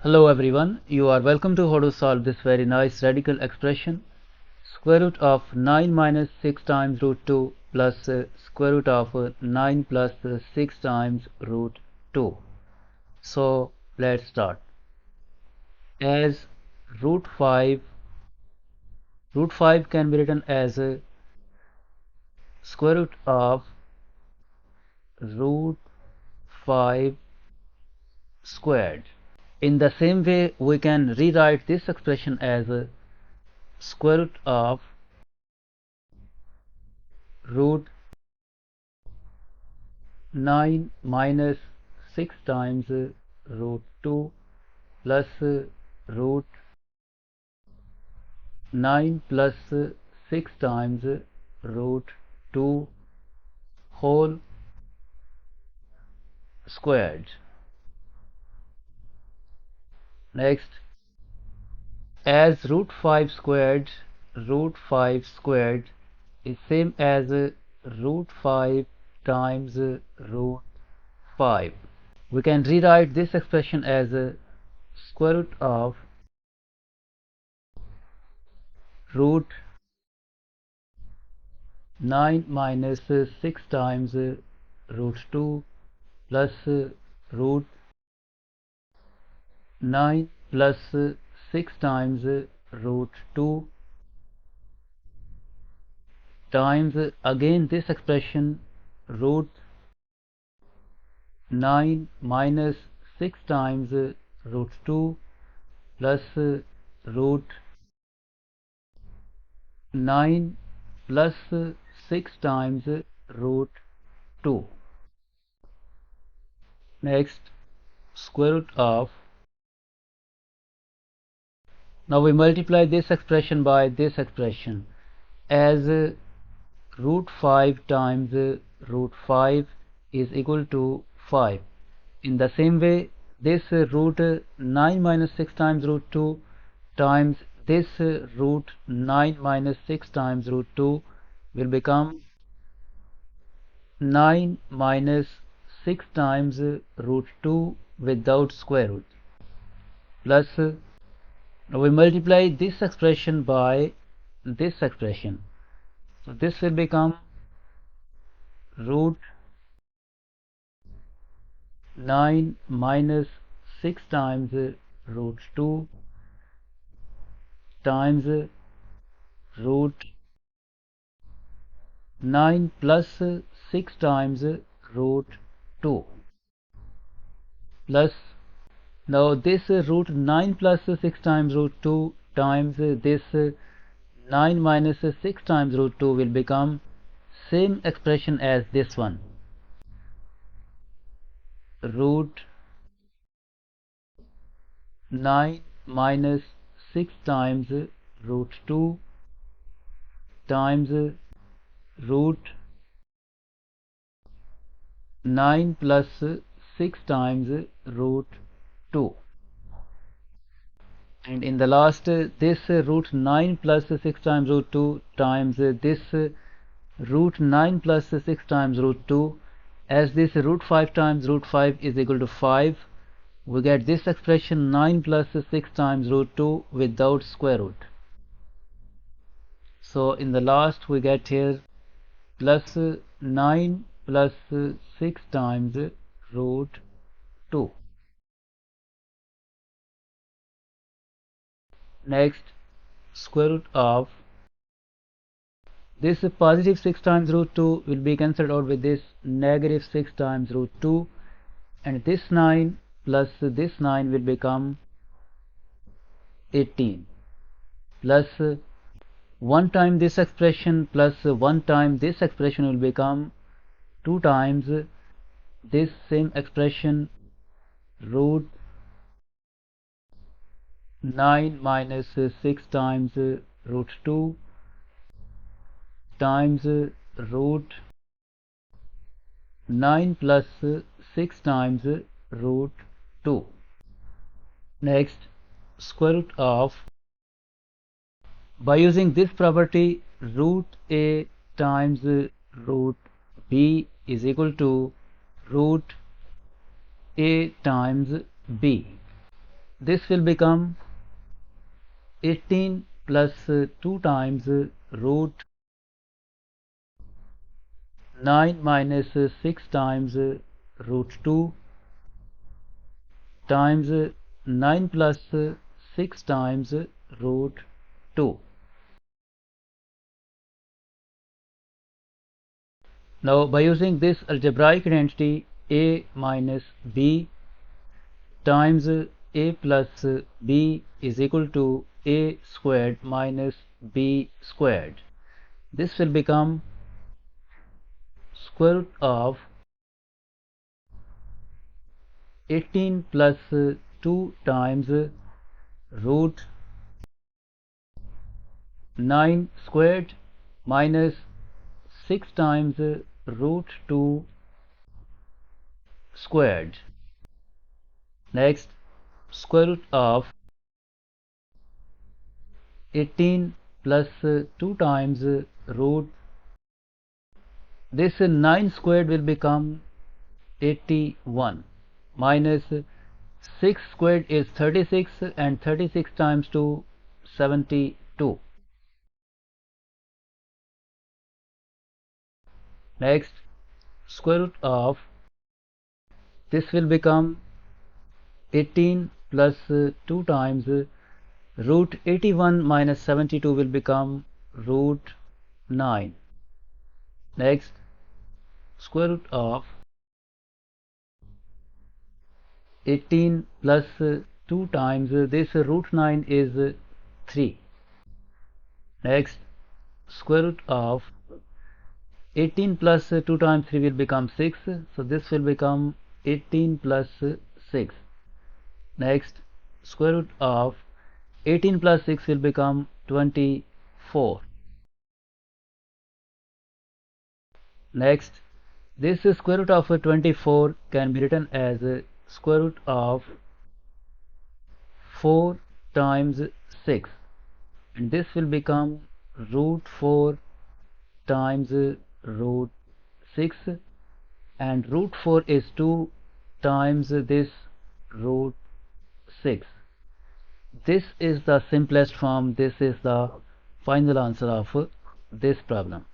Hello everyone, you are welcome to how to solve this very nice radical expression. Square root of 9 minus 6 times root 2 plus square root of 9 plus 6 times root 2. So let's start. As root 5 can be written as square root of root 5 squared. In the same way, we can rewrite this expression as square root of root 9 minus 6 times root 2 plus root 9 plus 6 times root 2 whole squared. Next, as root 5 squared is same as root 5 times root 5. We can rewrite this expression as square root of root 9 minus 6 times root 2 plus root 9 plus 6 times root 2 times again this expression root 9 minus 6 times root 2 plus root 9 plus 6 times root 2. Next, square root of, now we multiply this expression by this expression as root 5 times root 5 is equal to 5. In the same way, this root 9 minus 6 times root 2 times this root 9 minus 6 times root 2 will become 9 minus 6 times root 2 without square root plus now we multiply this expression by this expression. So this will become root 9 minus 6 times root 2 times root 9 plus 6 times root 2 plus now this root 9 plus 6 times root 2 times this 9 minus 6 times root 2 will become same expression as this one, root 9 minus 6 times root 2 times root 9 plus 6 times root 2, and in the last this root 9 plus 6 times root 2 times this root 9 plus 6 times root 2, as this root 5 times root 5 is equal to 5, we get this expression 9 plus 6 times root 2 without square root. So in the last we get here plus 9 plus 6 times root 2. Next, square root of this positive 6 times root 2 will be cancelled out with this negative 6 times root 2, and this 9 plus this 9 will become 18 plus 1 time this expression plus 1 time this expression will become 2 times this same expression root 9 minus 6 times root 2 times root 9 plus 6 times root 2. Next, square root of, by using this property, root a times root b is equal to root a times b. this will become 18 plus 2 times root 9 minus 6 times root 2 times 9 plus 6 times root 2. Now by using this algebraic identity a minus b times a plus b is equal to a squared minus b squared, this will become square root of 18 plus 2 times root 9 squared minus 6 times root 2 squared. Next, square root of 18 plus 2 times root, this 9 squared will become 81 minus 6 squared is 36 and 36 times 2 72. Next, square root of this will become 18 plus 2 times root 81 minus 72 will become root 9. Next, square root of 18 plus 2 times this root 9 is 3. Next, square root of 18 plus 2 times 3 will become 6, so this will become 18 plus 6. Next, square root of 18 plus 6 will become 24. Next, this square root of 24 can be written as square root of 4 times 6, and this will become root 4 times root 6, and root 4 is 2 times this root 6. This is the simplest form. This is the final answer of this problem.